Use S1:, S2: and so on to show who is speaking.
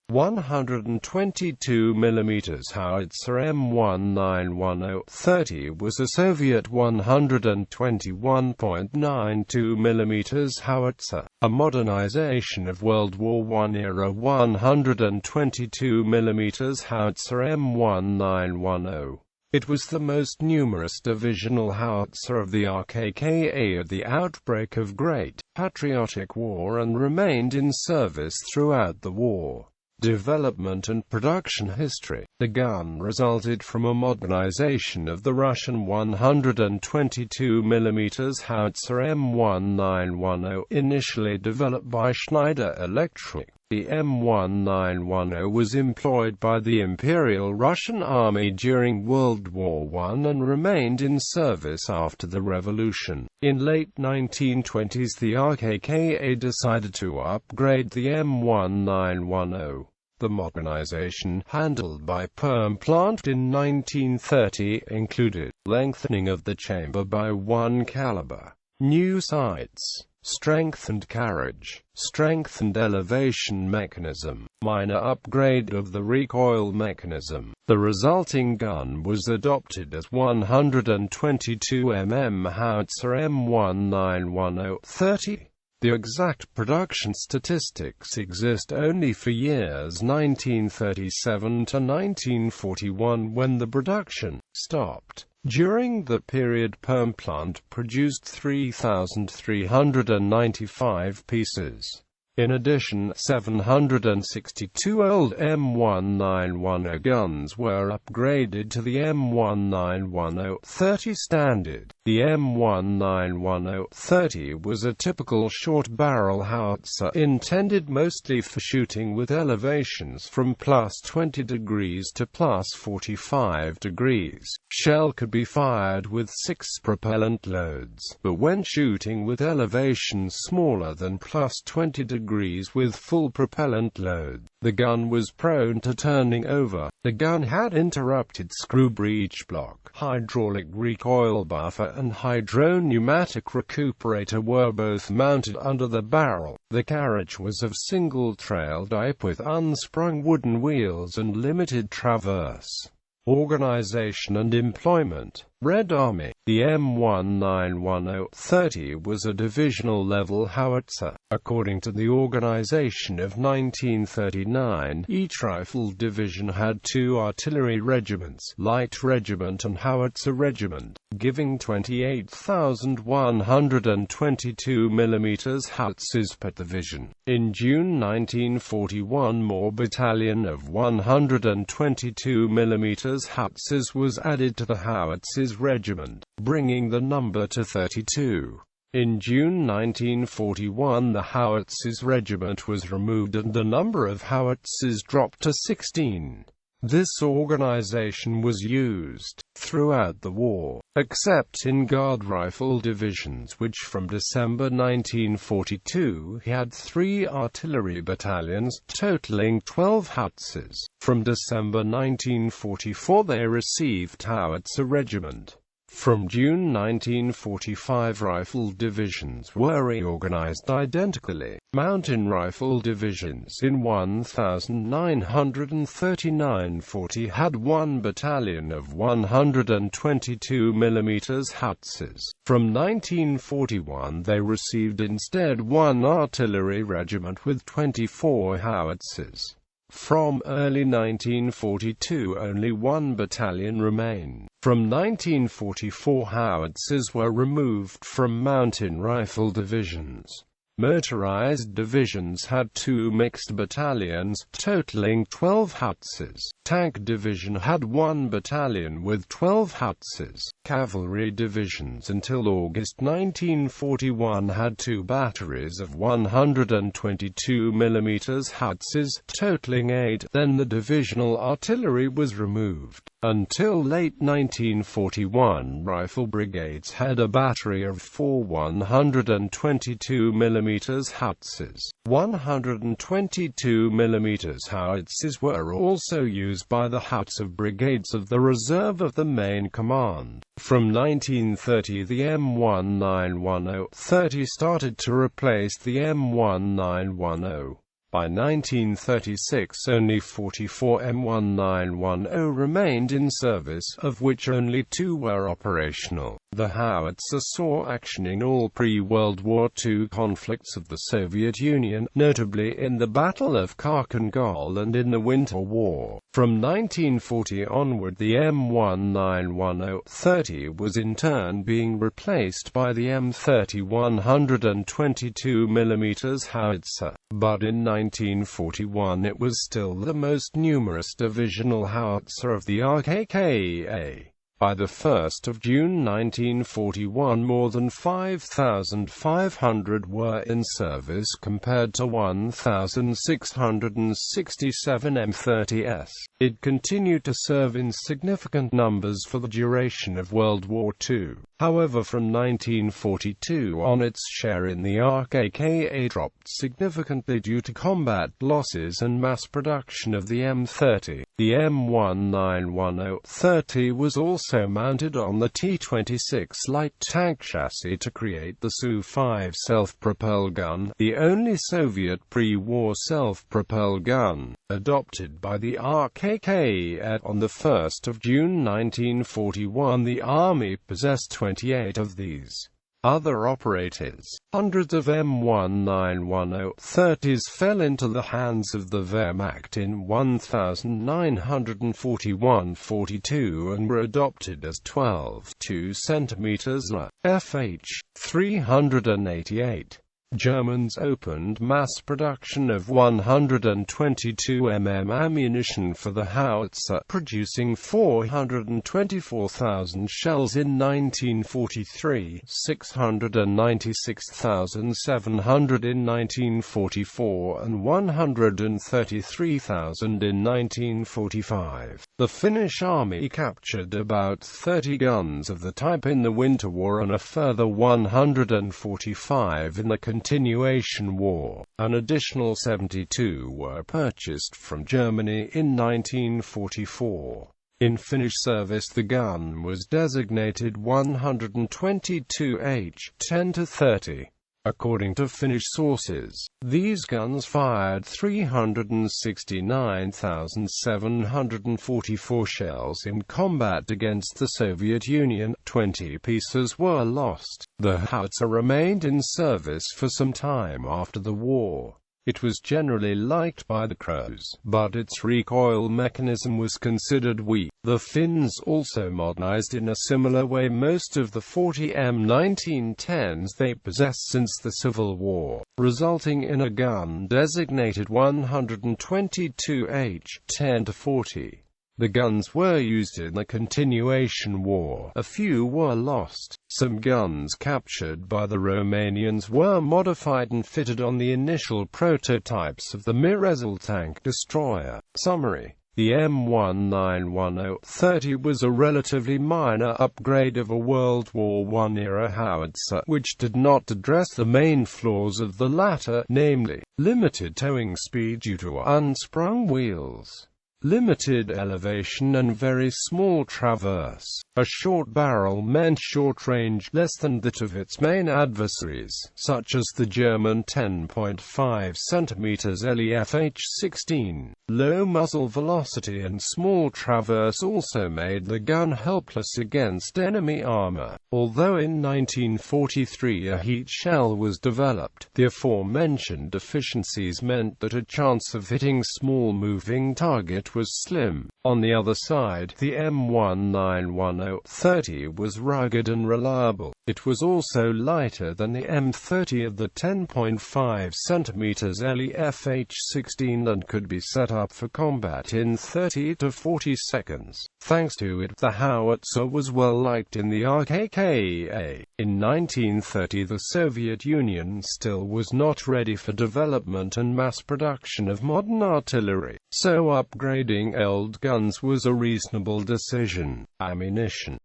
S1: 122 mm howitzer M1910-30 was a Soviet 121.92 mm howitzer, a modernization of World War I era 122 mm howitzer M1910. It was the most numerous divisional howitzer of the RKKA at the outbreak of Great Patriotic War and remained in service throughout the war. Development and production history. The gun resulted from a modernization of the Russian 122 mm howitzer M1910, initially developed by Schneider Electric. The M1910 was employed by the Imperial Russian Army during World War I and remained in service after the revolution. In late 1920s the RKKA decided to upgrade the M1910. The modernization, handled by Perm Plant in 1930, included lengthening of the chamber by 1 caliber, new sights, strengthened carriage, strengthened elevation mechanism, minor upgrade of the recoil mechanism. The resulting gun was adopted as 122 mm howitzer M1910-30. The exact production statistics exist only for years 1937 to 1941, when the production stopped. During the period Perm Plant produced 3,395 pieces. In addition, 762 old M1910 guns were upgraded to the M1910-30 standard. The M1910-30 was a typical short-barrel howitzer, intended mostly for shooting with elevations from +20 degrees to +45 degrees. Shell could be fired with 6 propellant loads, but when shooting with elevations smaller than +20 degrees with full propellant load, the gun was prone to turning over. The gun had interrupted screw breech block, hydraulic recoil buffer and hydro-pneumatic recuperator were both mounted under the barrel. The carriage was of single-trail type with unsprung wooden wheels and limited traverse. Organization and employment. Red Army. The M1910-30 was a divisional-level howitzer. According to the organization of 1939, each rifle division had 2 artillery regiments, light regiment and howitzer regiment, giving 28,122 mm howitzers per division. In June 1941, more battalion of 122 mm howitzers was added to the howitzers regiment, bringing the number to 32. In June 1941 the howitzers regiment was removed and the number of howitzers dropped to 16. This organization was used throughout the war, except in guard rifle divisions, which from December 1942 had 3 artillery battalions, totaling 12 howitzers. From December 1944 they received howitzer regiment. From June 1945 rifle divisions were reorganized identically. Mountain rifle divisions in 1939-40 had 1 battalion of 122 mm howitzers. From 1941 they received instead 1 artillery regiment with 24 howitzers. From early 1942 only 1 battalion remained. From 1944 howitzers were removed from mountain rifle divisions. Motorized divisions had 2 mixed battalions, totaling 12 howitzers. Tank division had 1 battalion with 12 howitzers. Cavalry divisions until August 1941 had 2 batteries of 122 mm howitzers, totaling 8. Then the divisional artillery was removed. Until late 1941, rifle brigades had a battery of 4 122 mm howitzers. 122 mm howitzers were also used by the howitzer brigades of the reserve of the main command. From 1930 the M1910-30 started to replace the M1910. By 1936 only 44 M1910 remained in service, of which only 2 were operational. The howitzer saw action in all pre-World War II conflicts of the Soviet Union, notably in the Battle of Kherson and in the Winter War. From 1940 onward the M1910-30 was in turn being replaced by the M30 122mm howitzer, but in 1941 it was still the most numerous divisional howitzer of the RKKA. By the 1st of June 1941 more than 5,500 were in service compared to 1,667 M30s. It continued to serve in significant numbers for the duration of World War II. However, from 1942 on its share in the RKKA dropped significantly due to combat losses and mass production of the M30. The M1910-30 was also mounted on the T-26 light tank chassis to create the Su-5 self-propelled gun, the only Soviet pre-war self-propelled gun, adopted by the RKKA. On the 1st of June 1941 the Army possessed 28 of these. Other operators. Hundreds of M1910-30s fell into the hands of the Wehrmacht in 1941-42 and were adopted as 12.2 cm La. FH. 388. Germans opened mass production of 122 mm ammunition for the howitzer, producing 424,000 shells in 1943, 696,700 in 1944 and 133,000 in 1945. The Finnish army captured about 30 guns of the type in the Winter War and a further 145 in the Continuation War. An additional 72 were purchased from Germany in 1944. In Finnish service the gun was designated 122H 10-30. According to Finnish sources, these guns fired 369,744 shells in combat against the Soviet Union. 20 pieces were lost. The howitzer remained in service for some time after the war. It was generally liked by the crews, but its recoil mechanism was considered weak. The Finns also modernized in a similar way most of the 40 M1910s they possessed since the Civil War, resulting in a gun designated 122H 10-40. The guns were used in the Continuation War. A few were lost. Some guns captured by the Romanians were modified and fitted on the initial prototypes of the Mirezul tank destroyer. Summary: the M1910-30 was a relatively minor upgrade of a World War I-era howitzer, which did not address the main flaws of the latter, namely, limited towing speed due to unsprung wheels, limited elevation and very small traverse. A short barrel meant short range, less than that of its main adversaries, such as the German 10.5 cm LEFH-16. Low muzzle velocity and small traverse also made the gun helpless against enemy armor. Although in 1943 a heat shell was developed, the aforementioned deficiencies meant that a chance of hitting small moving target was slim. On the other side, the M1910-30 was rugged and reliable. It was also lighter than the M30 of the 10.5 cm LEFH-16 and could be set up for combat in 30 to 40 seconds. Thanks to it, the howitzer was well liked in the RKKA. In 1930 the Soviet Union still was not ready for development and mass production of modern artillery, so upgrading old guns was a reasonable decision. Ammunition.